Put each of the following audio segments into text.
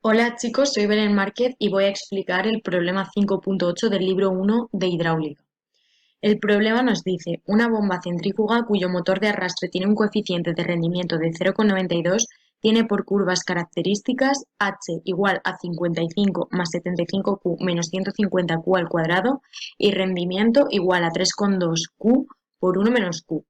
Hola chicos, soy Belén Márquez y voy a explicar el problema 5.8 del libro 1 de hidráulica. El problema nos dice, una bomba centrífuga cuyo motor de arrastre tiene un coeficiente de rendimiento de 0,92 tiene por curvas características h igual a 55 más 75q menos 150q al cuadrado y rendimiento igual a 3,2q por 1 menos q.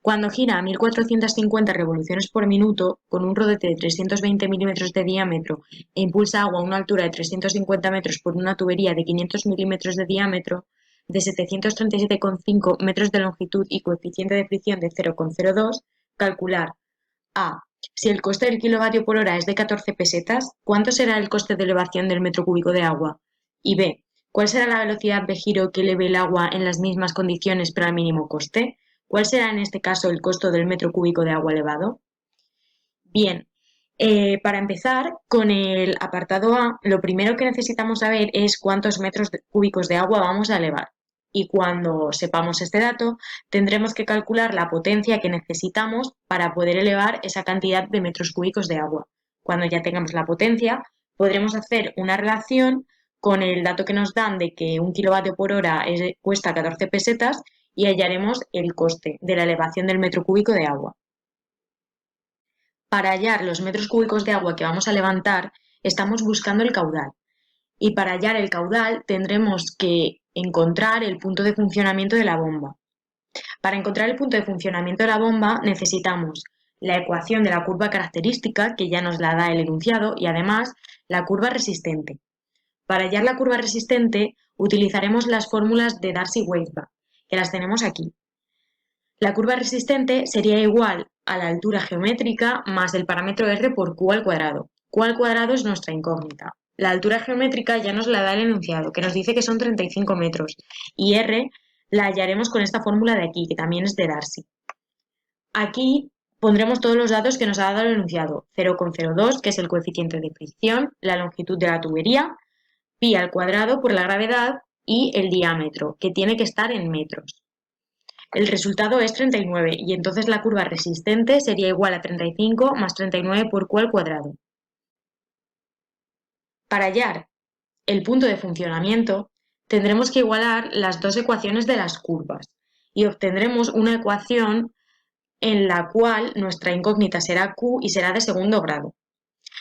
Cuando gira a 1450 revoluciones por minuto, con un rodete de 320 milímetros de diámetro e impulsa agua a una altura de 350 metros por una tubería de 500 milímetros de diámetro, de 737,5 metros de longitud y coeficiente de fricción de 0,02, calcular a. Si el coste del kilovatio por hora es de 14 pesetas, ¿cuánto será el coste de elevación del metro cúbico de agua? Y b. ¿Cuál será la velocidad de giro que eleve el agua en las mismas condiciones pero al mínimo coste? ¿Cuál será en este caso el costo del metro cúbico de agua elevado? Bien, para empezar con el apartado A, lo primero que necesitamos saber es cuántos metros cúbicos de agua vamos a elevar. Y cuando sepamos este dato, tendremos que calcular la potencia que necesitamos para poder elevar esa cantidad de metros cúbicos de agua. Cuando ya tengamos la potencia, podremos hacer una relación con el dato que nos dan de que un kilovatio por hora cuesta 14 pesetas y hallaremos el coste de la elevación del metro cúbico de agua. Para hallar los metros cúbicos de agua que vamos a levantar, estamos buscando el caudal. Y para hallar el caudal tendremos que encontrar el punto de funcionamiento de la bomba. Para encontrar el punto de funcionamiento de la bomba necesitamos la ecuación de la curva característica, que ya nos la da el enunciado, y además la curva resistente. Para hallar la curva resistente utilizaremos las fórmulas de Darcy-Weisbach, que las tenemos aquí. La curva resistente sería igual a la altura geométrica más el parámetro r por q al cuadrado. Q al cuadrado es nuestra incógnita. La altura geométrica ya nos la da el enunciado, que nos dice que son 35 metros, y r la hallaremos con esta fórmula de aquí, que también es de Darcy. Aquí pondremos todos los datos que nos ha dado el enunciado: 0,02, que es el coeficiente de fricción, la longitud de la tubería, pi al cuadrado por la gravedad y el diámetro, que tiene que estar en metros. El resultado es 39 y entonces la curva resistente sería igual a 35 más 39 por q al cuadrado. Para hallar el punto de funcionamiento, tendremos que igualar las dos ecuaciones de las curvas y obtendremos una ecuación en la cual nuestra incógnita será q y será de segundo grado.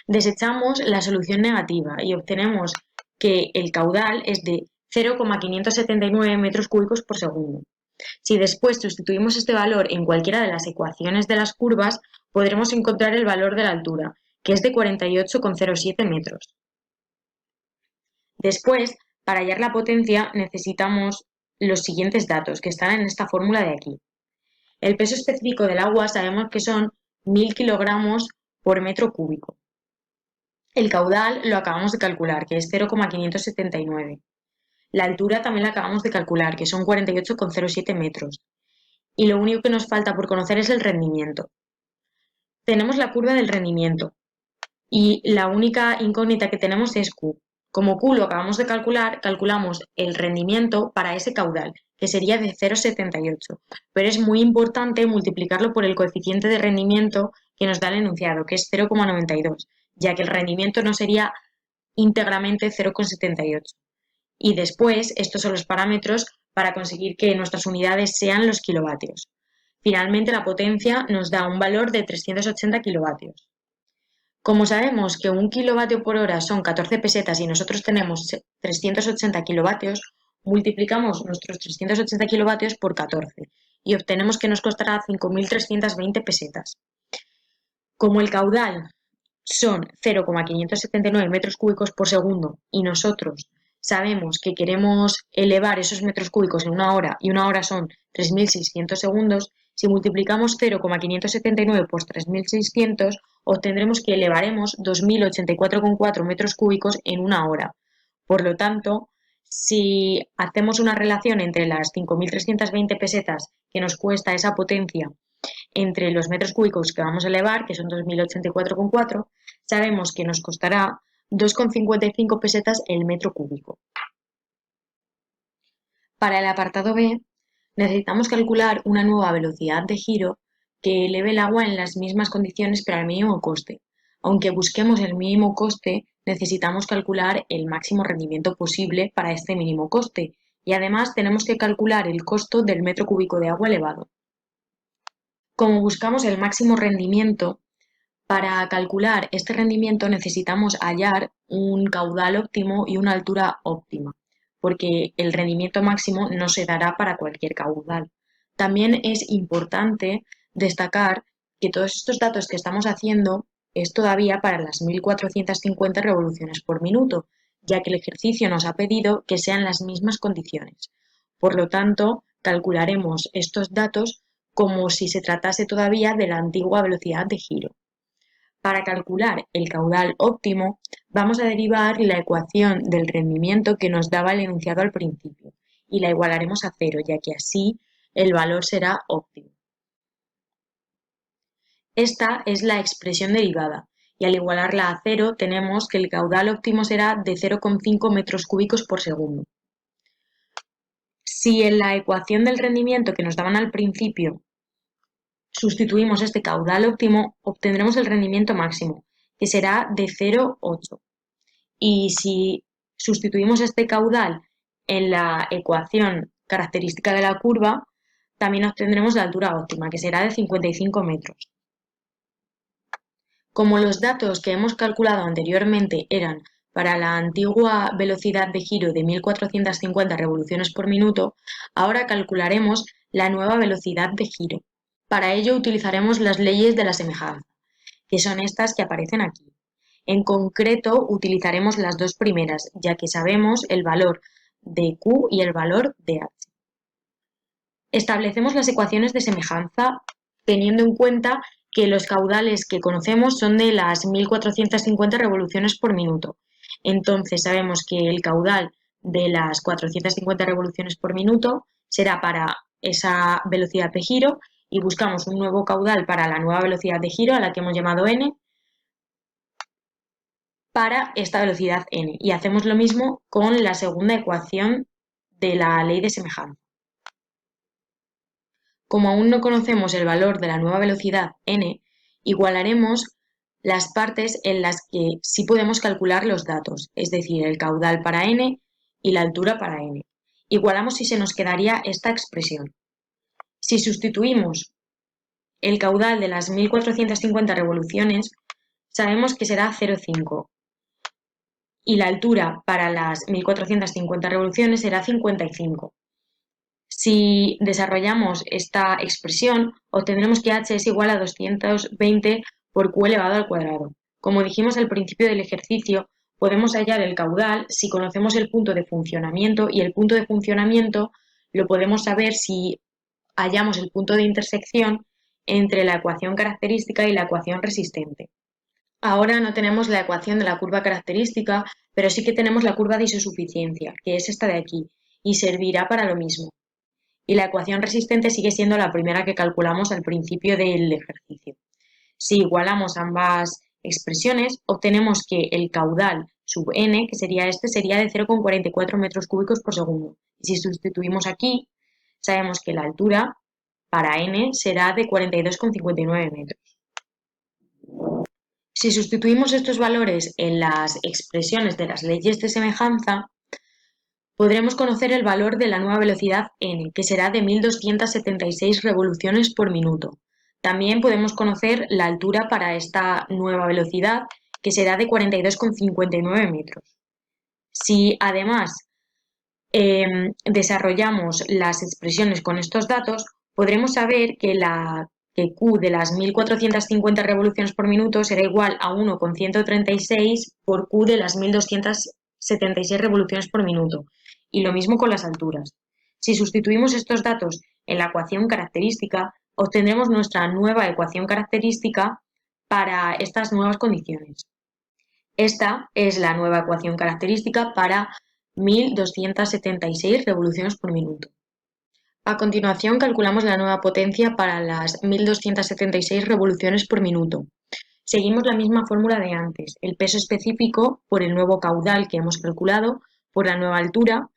Desechamos la solución negativa y obtenemos que el caudal es de 0,579 metros cúbicos por segundo. Si después sustituimos este valor en cualquiera de las ecuaciones de las curvas, podremos encontrar el valor de la altura, que es de 48,07 metros. Después, para hallar la potencia, necesitamos los siguientes datos, que están en esta fórmula de aquí. El peso específico del agua sabemos que son 1000 kilogramos por metro cúbico. El caudal lo acabamos de calcular, que es 0,579. La altura también la acabamos de calcular, que son 48,07 metros. Y lo único que nos falta por conocer es el rendimiento. Tenemos la curva del rendimiento y la única incógnita que tenemos es Q. Como Q lo acabamos de calcular, calculamos el rendimiento para ese caudal, que sería de 0,78. Pero es muy importante multiplicarlo por el coeficiente de rendimiento que nos da el enunciado, que es 0,92, ya que el rendimiento no sería íntegramente 0,78. Y después, estos son los parámetros para conseguir que nuestras unidades sean los kilovatios. Finalmente, la potencia nos da un valor de 380 kilovatios. Como sabemos que un kilovatio por hora son 14 pesetas y nosotros tenemos 380 kilovatios, multiplicamos nuestros 380 kilovatios por 14 y obtenemos que nos costará 5.320 pesetas. Como el caudal son 0,579 metros cúbicos por segundo y nosotros sabemos que queremos elevar esos metros cúbicos en una hora y una hora son 3.600 segundos, si multiplicamos 0,579 por 3.600 obtendremos que elevaremos 2.084,4 metros cúbicos en una hora. Por lo tanto, si hacemos una relación entre las 5.320 pesetas que nos cuesta esa potencia entre los metros cúbicos que vamos a elevar, que son 2.084,4, sabemos que nos costará 2,55 pesetas el metro cúbico. Para el apartado B, necesitamos calcular una nueva velocidad de giro que eleve el agua en las mismas condiciones pero al mínimo coste. Aunque busquemos el mínimo coste, necesitamos calcular el máximo rendimiento posible para este mínimo coste y además tenemos que calcular el costo del metro cúbico de agua elevado. Como buscamos el máximo rendimiento, para calcular este rendimiento necesitamos hallar un caudal óptimo y una altura óptima, porque el rendimiento máximo no se dará para cualquier caudal. También es importante destacar que todos estos datos que estamos haciendo es todavía para las 1450 revoluciones por minuto, ya que el ejercicio nos ha pedido que sean las mismas condiciones. Por lo tanto, calcularemos estos datos como si se tratase todavía de la antigua velocidad de giro. Para calcular el caudal óptimo, vamos a derivar la ecuación del rendimiento que nos daba el enunciado al principio y la igualaremos a cero, ya que así el valor será óptimo. Esta es la expresión derivada y al igualarla a cero tenemos que el caudal óptimo será de 0,5 metros cúbicos por segundo. Si en la ecuación del rendimiento que nos daban al principio sustituimos este caudal óptimo, obtendremos el rendimiento máximo, que será de 0,8. Y si sustituimos este caudal en la ecuación característica de la curva, también obtendremos la altura óptima, que será de 55 metros. Como los datos que hemos calculado anteriormente eran para la antigua velocidad de giro de 1450 revoluciones por minuto, ahora calcularemos la nueva velocidad de giro. Para ello utilizaremos las leyes de la semejanza, que son estas que aparecen aquí. En concreto, utilizaremos las dos primeras, ya que sabemos el valor de Q y el valor de H. Establecemos las ecuaciones de semejanza teniendo en cuenta que los caudales que conocemos son de las 1450 revoluciones por minuto. Entonces sabemos que el caudal de las 450 revoluciones por minuto será para esa velocidad de giro y buscamos un nuevo caudal para la nueva velocidad de giro a la que hemos llamado n para esta velocidad n y hacemos lo mismo con la segunda ecuación de la ley de semejanza. Como aún no conocemos el valor de la nueva velocidad n, igualaremos las partes en las que sí podemos calcular los datos, es decir, el caudal para n y la altura para n. Igualamos si se nos quedaría esta expresión. Si sustituimos el caudal de las 1450 revoluciones, sabemos que será 0,5 y la altura para las 1450 revoluciones será 55. Si desarrollamos esta expresión, obtendremos que h es igual a 220 por q elevado al cuadrado. Como dijimos al principio del ejercicio, podemos hallar el caudal si conocemos el punto de funcionamiento y el punto de funcionamiento lo podemos saber si hallamos el punto de intersección entre la ecuación característica y la ecuación resistente. Ahora no tenemos la ecuación de la curva característica, pero sí que tenemos la curva de isosuficiencia, que es esta de aquí, y servirá para lo mismo. Y la ecuación resistente sigue siendo la primera que calculamos al principio del ejercicio. Si igualamos ambas expresiones, obtenemos que el caudal sub n, que sería este, sería de 0,44 metros cúbicos por segundo. Y si sustituimos aquí, sabemos que la altura para n será de 42,59 metros. Si sustituimos estos valores en las expresiones de las leyes de semejanza, podremos conocer el valor de la nueva velocidad n, que será de 1276 revoluciones por minuto. También podemos conocer la altura para esta nueva velocidad, que será de 42,59 metros. Si además desarrollamos las expresiones con estos datos, podremos saber que Q de las 1450 revoluciones por minuto será igual a 1,136 por Q de las 1276 revoluciones por minuto. Y lo mismo con las alturas. Si sustituimos estos datos en la ecuación característica, obtendremos nuestra nueva ecuación característica para estas nuevas condiciones. Esta es la nueva ecuación característica para 1276 revoluciones por minuto. A continuación calculamos la nueva potencia para las 1276 revoluciones por minuto. Seguimos la misma fórmula de antes, el peso específico por el nuevo caudal que hemos calculado, por la nueva altura,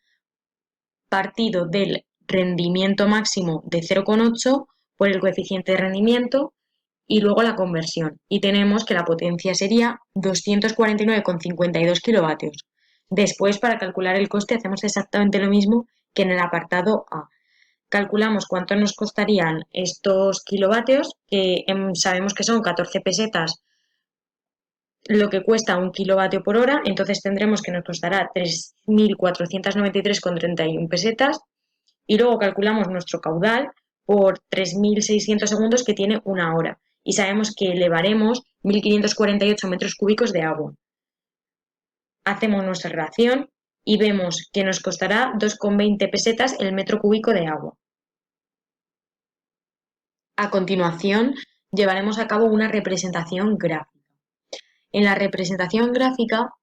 partido del rendimiento máximo de 0,8 por el coeficiente de rendimiento y luego la conversión. Y tenemos que la potencia sería 249,52 kilovatios. Después, para calcular el coste, hacemos exactamente lo mismo que en el apartado A. Calculamos cuánto nos costarían estos kilovatios, que sabemos que son 14 pesetas lo que cuesta un kilovatio por hora, entonces tendremos que nos costará 3.493,31 pesetas y luego calculamos nuestro caudal por 3.600 segundos que tiene una hora y sabemos que elevaremos 1.548 metros cúbicos de agua. Hacemos nuestra relación y vemos que nos costará 2,20 pesetas el metro cúbico de agua. A continuación, llevaremos a cabo una representación gráfica. En la representación gráfica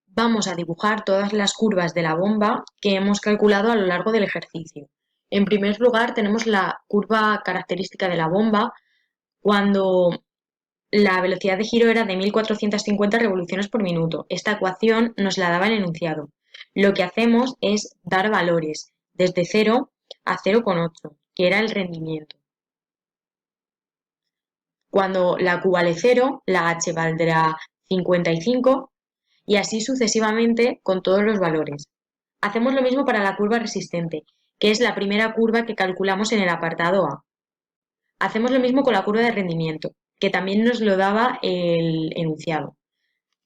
vamos a dibujar todas las curvas de la bomba que hemos calculado a lo largo del ejercicio. En primer lugar, tenemos la curva característica de la bomba cuando la velocidad de giro era de 1.450 revoluciones por minuto. Esta ecuación nos la daba el enunciado. Lo que hacemos es dar valores desde 0 a 0,8, que era el rendimiento. Cuando la Q vale 0, la H valdrá 55 y así sucesivamente con todos los valores. Hacemos lo mismo para la curva resistente, que es la primera curva que calculamos en el apartado A. Hacemos lo mismo con la curva de rendimiento, que también nos lo daba el enunciado.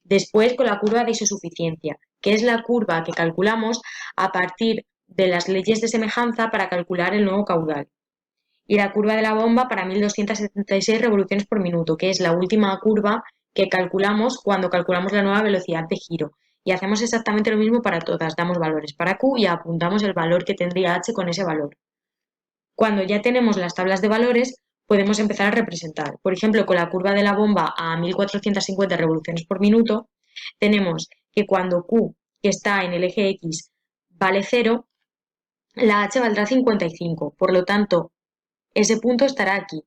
Después con la curva de isosuficiencia, que es la curva que calculamos a partir de las leyes de semejanza para calcular el nuevo caudal. Y la curva de la bomba para 1.276 revoluciones por minuto, que es la última curva que calculamos cuando calculamos la nueva velocidad de giro. Y hacemos exactamente lo mismo para todas, damos valores para Q y apuntamos el valor que tendría H con ese valor. Cuando ya tenemos las tablas de valores, podemos empezar a representar. Por ejemplo, con la curva de la bomba a 1.450 revoluciones por minuto, tenemos que cuando Q, que está en el eje X, vale 0, la H valdrá 55. Por lo tanto, ese punto estará aquí.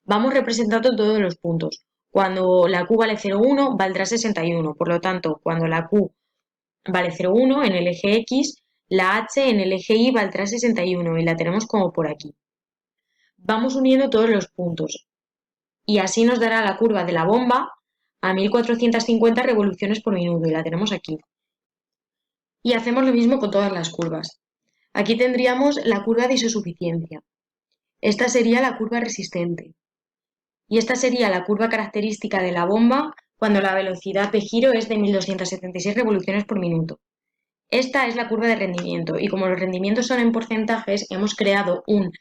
Vamos representando todos los puntos. Cuando la Q vale 0,1 valdrá 61. Por lo tanto, cuando la Q vale 0,1 en el eje X, la H en el eje Y valdrá 61 y la tenemos como por aquí. Vamos uniendo todos los puntos y así nos dará la curva de la bomba a 1.450 revoluciones por minuto y la tenemos aquí. Y hacemos lo mismo con todas las curvas. Aquí tendríamos la curva de isosuficiencia. Esta sería la curva resistente. Y esta sería la curva característica de la bomba cuando la velocidad de giro es de 1.276 revoluciones por minuto. Esta es la curva de rendimiento y como los rendimientos son en porcentajes, hemos creado un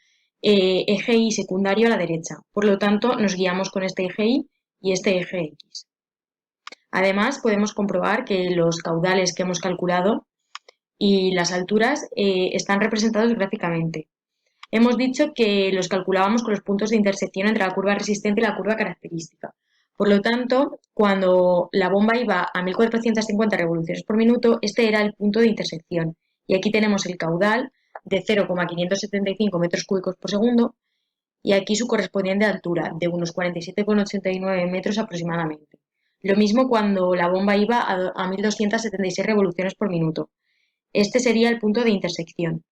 eje Y secundario a la derecha. Por lo tanto, nos guiamos con este eje Y y este eje X. Además, podemos comprobar que los caudales que hemos calculado y las alturas están representados gráficamente. Hemos dicho que los calculábamos con los puntos de intersección entre la curva resistente y la curva característica. Por lo tanto, cuando la bomba iba a 1.450 revoluciones por minuto, este era el punto de intersección. Y aquí tenemos el caudal de 0,575 metros cúbicos por segundo y aquí su correspondiente altura de unos 47,89 metros aproximadamente. Lo mismo cuando la bomba iba a 1.276 revoluciones por minuto. Este sería el punto de intersección.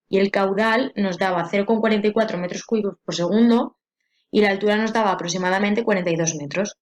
Y el caudal nos daba 0,44 metros cúbicos por segundo y la altura nos daba aproximadamente 42 metros.